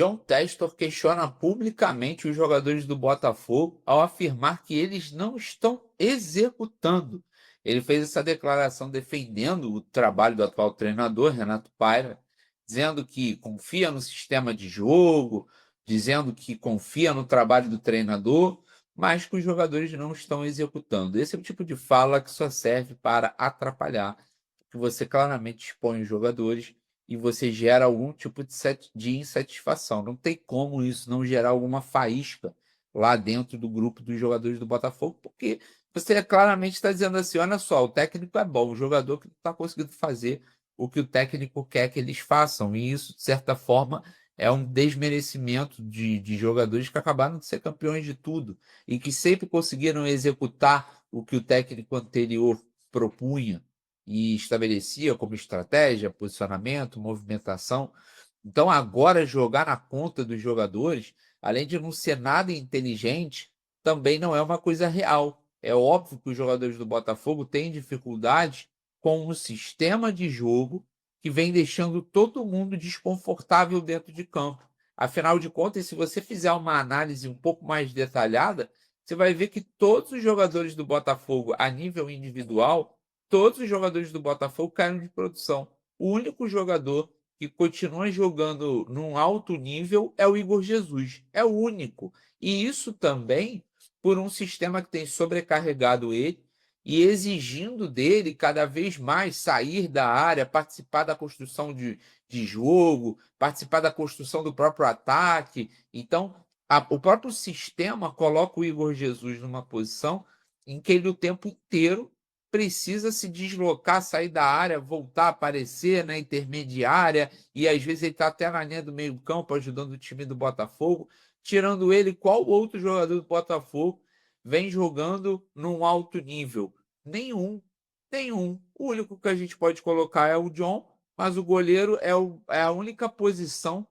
John Textor questiona publicamente os jogadores do Botafogo ao afirmar que eles não estão executando. Ele fez essa declaração defendendo o trabalho do atual treinador, Renato Paiva, dizendo que confia no sistema de jogo, dizendo que confia no trabalho do treinador, mas que os jogadores não estão executando. Esse é o tipo de fala que só serve para atrapalhar, que você claramente expõe os jogadores e você gera algum tipo de insatisfação. Não tem como isso não gerar alguma faísca lá dentro do grupo dos jogadores do Botafogo, porque você claramente está dizendo assim: olha só, o técnico é bom, o jogador que não está conseguindo fazer o que o técnico quer que eles façam. E isso, de certa forma, é um desmerecimento de jogadores que acabaram de ser campeões de tudo e que sempre conseguiram executar o que o técnico anterior propunha e estabelecia como estratégia, posicionamento, movimentação. Então, agora jogar na conta dos jogadores, além de não ser nada inteligente, também não é uma coisa real. É óbvio que os jogadores do Botafogo têm dificuldade com o sistema de jogo que vem deixando todo mundo desconfortável dentro de campo. Afinal de contas, se você fizer uma análise um pouco mais detalhada, você vai ver que todos os jogadores do Botafogo, a nível individual, todos os jogadores do Botafogo caíram de produção. O único jogador que continua jogando num alto nível é o Igor Jesus. É o único. E isso também por um sistema que tem sobrecarregado ele e exigindo dele cada vez mais sair da área, participar da construção de jogo, participar da construção do próprio ataque. Então, o próprio sistema coloca o Igor Jesus numa posição em que ele o tempo inteiro precisa se deslocar, sair da área, voltar a aparecer na intermediária, e às vezes ele está até na linha do meio-campo ajudando o time do Botafogo. Tirando ele, qual outro jogador do Botafogo vem jogando num alto nível? Nenhum. Nenhum. O único que a gente pode colocar é o John, mas o goleiro é a única posição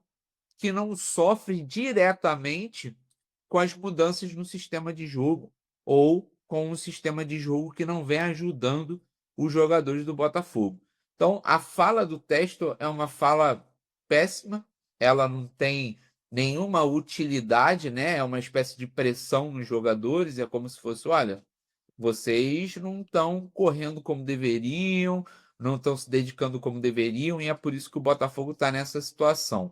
que não sofre diretamente com as mudanças no sistema de jogo ou com um sistema de jogo que não vem ajudando os jogadores do Botafogo. Então, a fala do Testo é uma fala péssima, ela não tem nenhuma utilidade, né? É uma espécie de pressão nos jogadores, é como se fosse, olha, vocês não estão correndo como deveriam, não estão se dedicando como deveriam, e é por isso que o Botafogo está nessa situação.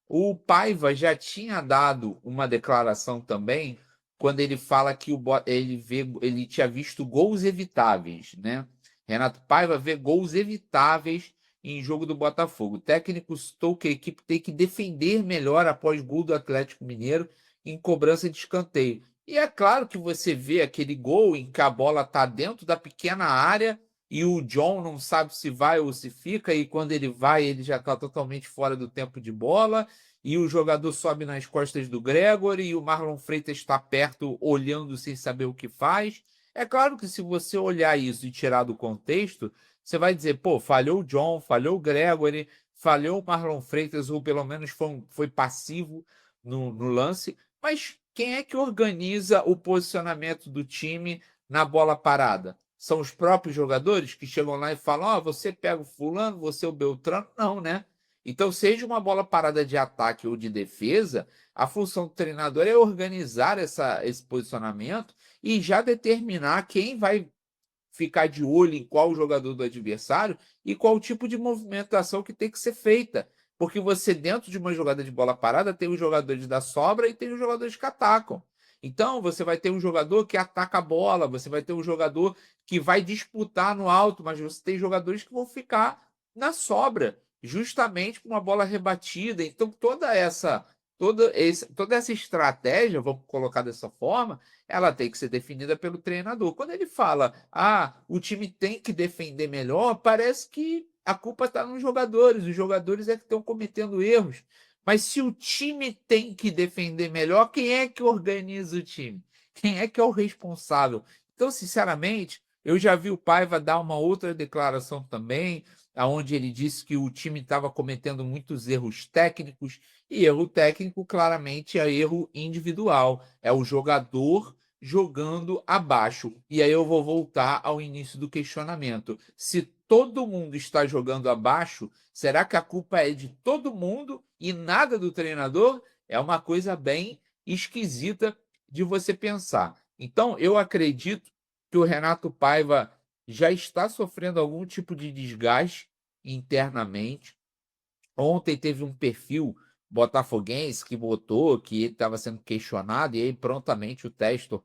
O Paiva já tinha dado uma declaração também, quando ele fala que ele tinha visto gols evitáveis, né? Renato Paiva vê gols evitáveis em jogo do Botafogo. O técnico citou que a equipe tem que defender melhor após gol do Atlético Mineiro em cobrança de escanteio. E é claro que você vê aquele gol em que a bola está dentro da pequena área e o John não sabe se vai ou se fica, e quando ele vai, ele já está totalmente fora do tempo de bola e o jogador sobe nas costas do Gregory e o Marlon Freitas está perto olhando sem saber o que faz. É claro que se você olhar isso e tirar do contexto, você vai dizer, pô, falhou o John, falhou o Gregory, falhou o Marlon Freitas, ou pelo menos foi passivo no lance. Mas quem é que organiza o posicionamento do time na bola parada? São os próprios jogadores que chegam lá e falam: ó, você pega o fulano, você o Beltrano? Não, né? Então, seja uma bola parada de ataque ou de defesa, a função do treinador é organizar esse posicionamento e já determinar quem vai ficar de olho em qual jogador do adversário e qual tipo de movimentação que tem que ser feita. Porque você, dentro de uma jogada de bola parada, tem os jogadores da sobra e tem os jogadores que atacam. Então, você vai ter um jogador que ataca a bola, você vai ter um jogador que vai disputar no alto, mas você tem jogadores que vão ficar na sobra, justamente com uma bola rebatida. Então, toda essa estratégia, vamos colocar dessa forma, ela tem que ser definida pelo treinador. Quando ele fala, o time tem que defender melhor, parece que a culpa está nos jogadores. Os jogadores é que estão cometendo erros. Mas se o time tem que defender melhor, quem é que organiza o time? Quem é que é o responsável? Então, sinceramente, eu já vi o Paiva dar uma outra declaração também, onde ele disse que o time estava cometendo muitos erros técnicos, e erro técnico claramente é erro individual. É o jogador jogando abaixo. E aí eu vou voltar ao início do questionamento. Se todo mundo está jogando abaixo, será que a culpa é de todo mundo e nada do treinador? É uma coisa bem esquisita de você pensar. Então, eu acredito que o Renato Paiva já está sofrendo algum tipo de desgaste internamente. Ontem teve um perfil botafoguense que botou que ele estava sendo questionado, e aí prontamente o Testor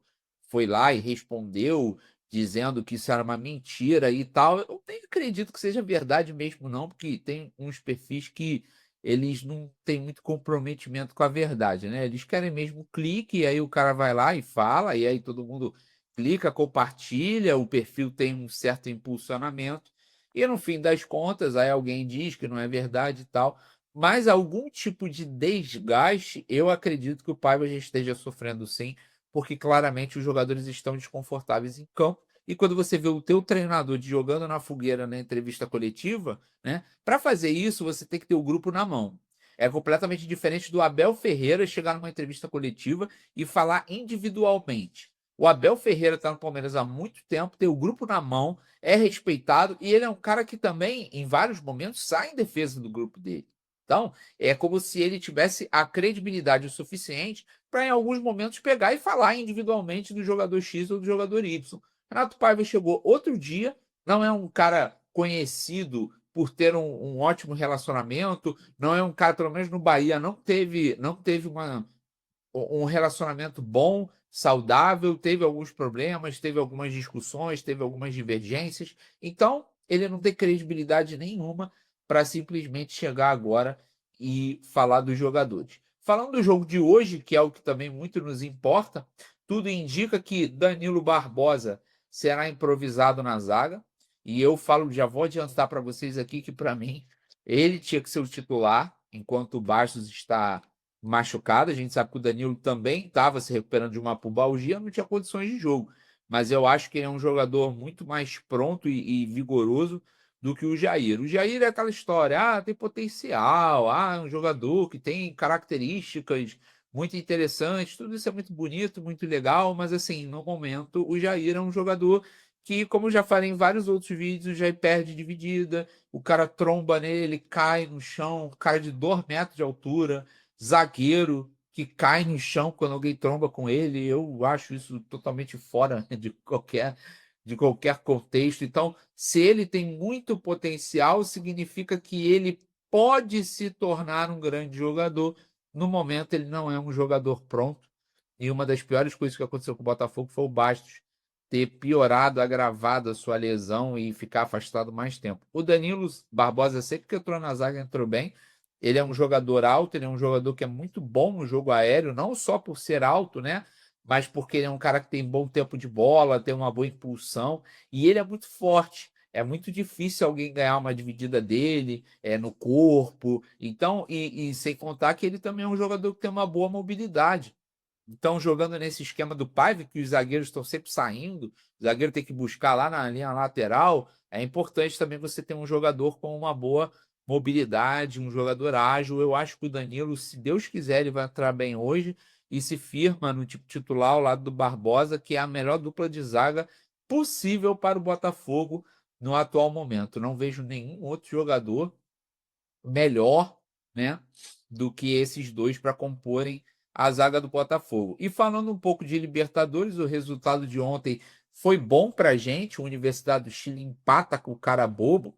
foi lá e respondeu, dizendo que isso era uma mentira e tal. Eu nem acredito que seja verdade mesmo, não, porque tem uns perfis que eles não têm muito comprometimento com a verdade, né? Eles querem mesmo clique, e aí o cara vai lá e fala, e aí todo mundo clica, compartilha, o perfil tem um certo impulsionamento. E no fim das contas, aí alguém diz que não é verdade e tal, mas algum tipo de desgaste, eu acredito que o Paiva já esteja sofrendo sim, porque claramente os jogadores estão desconfortáveis em campo. E quando você vê o teu treinador jogando na fogueira na entrevista coletiva, né? Para fazer isso, você tem que ter o grupo na mão. É completamente diferente do Abel Ferreira chegar numa entrevista coletiva e falar individualmente. O Abel Ferreira está no Palmeiras há muito tempo, tem o grupo na mão, é respeitado e ele é um cara que também, em vários momentos, sai em defesa do grupo dele. Então, é como se ele tivesse a credibilidade o suficiente para, em alguns momentos, pegar e falar individualmente do jogador X ou do jogador Y. Renato Paiva chegou outro dia, não é um cara conhecido por ter um ótimo relacionamento, não é um cara, pelo menos no Bahia, não teve um relacionamento bom, saudável, teve alguns problemas, teve algumas discussões, teve algumas divergências. Então, ele não tem credibilidade nenhuma para simplesmente chegar agora e falar dos jogadores. Falando do jogo de hoje, que é o que também muito nos importa, tudo indica que Danilo Barbosa será improvisado na zaga. E eu falo, já vou adiantar para vocês aqui que, para mim, ele tinha que ser o titular, enquanto o Bastos está machucado. A gente sabe que o Danilo também estava se recuperando de uma pubalgia, não tinha condições de jogo. Mas eu acho que ele é um jogador muito mais pronto e vigoroso do que o Jair. O Jair é aquela história, tem potencial, é um jogador que tem características muito interessantes, tudo isso é muito bonito, muito legal, mas assim, no momento, o Jair é um jogador que, como eu já falei em vários outros vídeos, o Jair perde dividida, o cara tromba nele, cai no chão, um cara de 2 metros de altura, zagueiro que cai no chão quando alguém tromba com ele. Eu acho isso totalmente fora de qualquer contexto. Então, se ele tem muito potencial, significa que ele pode se tornar um grande jogador. No momento, ele não é um jogador pronto. E uma das piores coisas que aconteceu com o Botafogo foi o Bastos ter piorado, agravado a sua lesão e ficar afastado mais tempo. O Danilo Barbosa, sempre que entrou na zaga, entrou bem. Ele é um jogador alto, ele é um jogador que é muito bom no jogo aéreo, não só por ser alto, né? Mas porque ele é um cara que tem bom tempo de bola, tem uma boa impulsão, e ele é muito forte. É muito difícil alguém ganhar uma dividida dele, no corpo. Então, e sem contar que ele também é um jogador que tem uma boa mobilidade. Então, jogando nesse esquema do Paiva, que os zagueiros estão sempre saindo, o zagueiro tem que buscar lá na linha lateral, é importante também você ter um jogador com uma boa mobilidade, um jogador ágil. Eu acho que o Danilo, se Deus quiser, ele vai entrar bem hoje e se firma no tipo titular ao lado do Barbosa, que é a melhor dupla de zaga possível para o Botafogo no atual momento. Não vejo nenhum outro jogador melhor, né, do que esses dois para comporem a zaga do Botafogo. E falando um pouco de Libertadores, o resultado de ontem foi bom para a gente. A Universidade do Chile empata com o Carabobo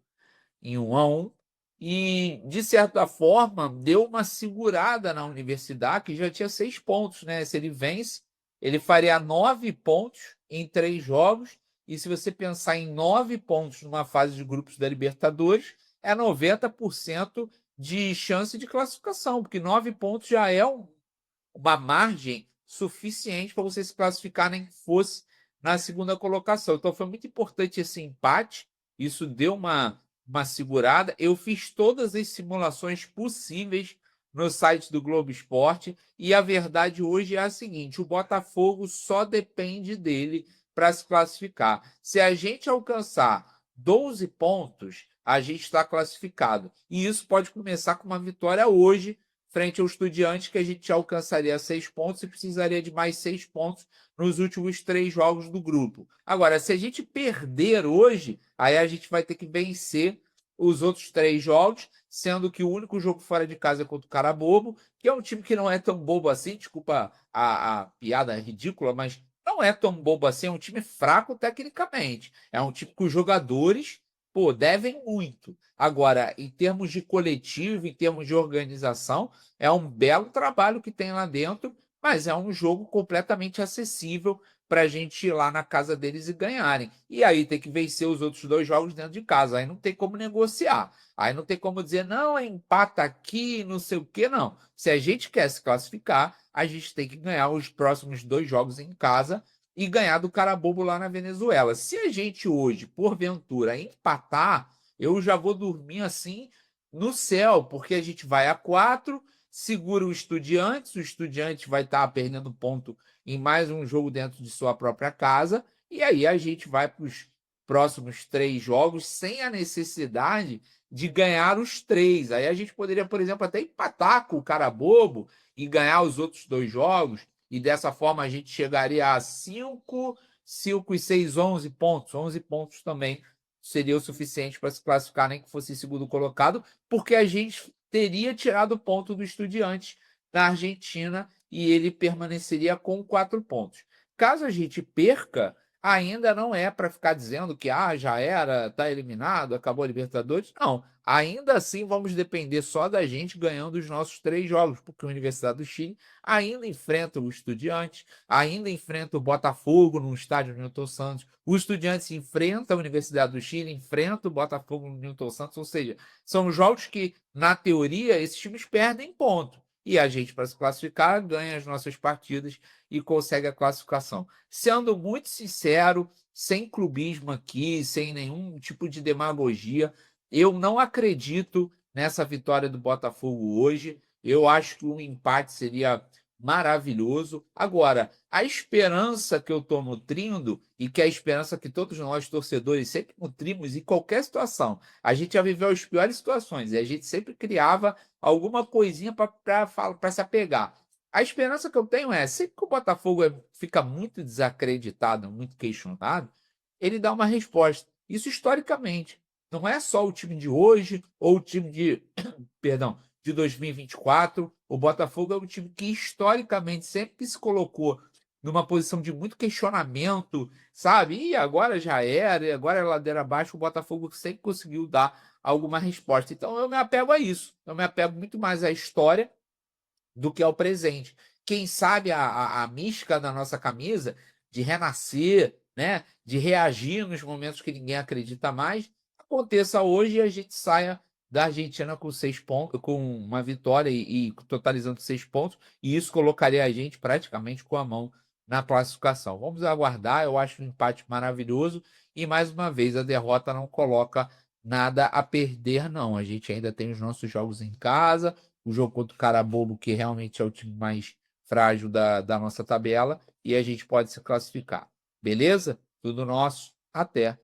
em 1-1 e, de certa forma, deu uma segurada na Universidade, que já tinha 6 pontos, né? Se ele vence, ele faria 9 pontos em 3 jogos. E se você pensar em 9 pontos numa fase de grupos da Libertadores, é 90% de chance de classificação, porque 9 pontos já é uma margem suficiente para você se classificar, nem que fosse na segunda colocação. Então foi muito importante esse empate, isso deu uma segurada. Eu fiz todas as simulações possíveis no site do Globo Esporte e a verdade hoje é a seguinte: o Botafogo só depende dele para se classificar. Se a gente alcançar 12 pontos, a gente está classificado. E isso pode começar com uma vitória hoje frente ao Estudiantes, que a gente alcançaria 6 pontos e precisaria de mais 6 pontos nos últimos 3 jogos do grupo. Agora, se a gente perder hoje, aí a gente vai ter que vencer os outros 3 jogos, sendo que o único jogo fora de casa é contra o Carabobo, que é um time que não é tão bobo assim, desculpa a piada ridícula, mas não é tão bobo assim, é um time fraco tecnicamente. É um time que os jogadores, pô, devem muito. Agora, em termos de coletivo, em termos de organização, é um belo trabalho que tem lá dentro, mas é um jogo completamente acessível para a gente ir lá na casa deles e ganharem. E aí tem que vencer os outros 2 jogos dentro de casa. Aí não tem como negociar. Aí não tem como dizer, não, empata aqui, não sei o quê, não. Se a gente quer se classificar, a gente tem que ganhar os próximos 2 jogos em casa e ganhar do Carabobo lá na Venezuela. Se a gente hoje, porventura, empatar, eu já vou dormir assim no céu, porque a gente vai a 4, segura o Estudiantes vai estar perdendo ponto em mais um jogo dentro de sua própria casa, e aí a gente vai para os próximos 3 jogos sem a necessidade de ganhar os 3. Aí a gente poderia, por exemplo, até empatar com o Carabobo e ganhar os outros 2 jogos, e dessa forma a gente chegaria a 5 e 6, 11 pontos. 11 pontos também seria o suficiente para se classificar, nem que fosse segundo colocado, porque a gente teria tirado o ponto do Estudiantes na Argentina e ele permaneceria com 4 pontos. Caso a gente perca, ainda não é para ficar dizendo que já era, está eliminado, acabou a Libertadores. Não, ainda assim vamos depender só da gente ganhando os nossos 3 jogos, porque a Universidade do Chile ainda enfrenta o Estudiantes, ainda enfrenta o Botafogo no estádio Newton Santos, o Estudiantes enfrenta a Universidade do Chile, enfrenta o Botafogo no Newton Santos, ou seja, são jogos que, na teoria, esses times perdem ponto. E a gente, para se classificar, ganha as nossas partidas e consegue a classificação. Sendo muito sincero, sem clubismo aqui, sem nenhum tipo de demagogia, eu não acredito nessa vitória do Botafogo hoje. Eu acho que um empate seria maravilhoso. Agora, a esperança que eu estou nutrindo, e que é a esperança que todos nós, torcedores, sempre nutrimos em qualquer situação. A gente já viveu as piores situações e a gente sempre criava alguma coisinha para se apegar. A esperança que eu tenho é, sempre que o Botafogo fica muito desacreditado, muito questionado, ele dá uma resposta. Isso historicamente. Não é só o time de hoje ou o time de, perdão, de 2024. O Botafogo é um time que historicamente sempre se colocou numa posição de muito questionamento, sabe? E agora já era, e agora é ladeira abaixo, o Botafogo sempre conseguiu dar alguma resposta. Então eu me apego a isso. Eu me apego muito mais à história do que ao presente. Quem sabe a mística da nossa camisa de renascer, né, de reagir nos momentos que ninguém acredita mais, aconteça hoje e a gente saia da Argentina com 6 pontos, com uma vitória e totalizando 6 pontos, e isso colocaria a gente praticamente com a mão na classificação. Vamos aguardar, eu acho um empate maravilhoso e mais uma vez a derrota não coloca nada a perder, não. A gente ainda tem os nossos jogos em casa, o jogo contra o Carabobo, que realmente é o time mais frágil da nossa tabela, e a gente pode se classificar. Beleza? Tudo nosso. Até.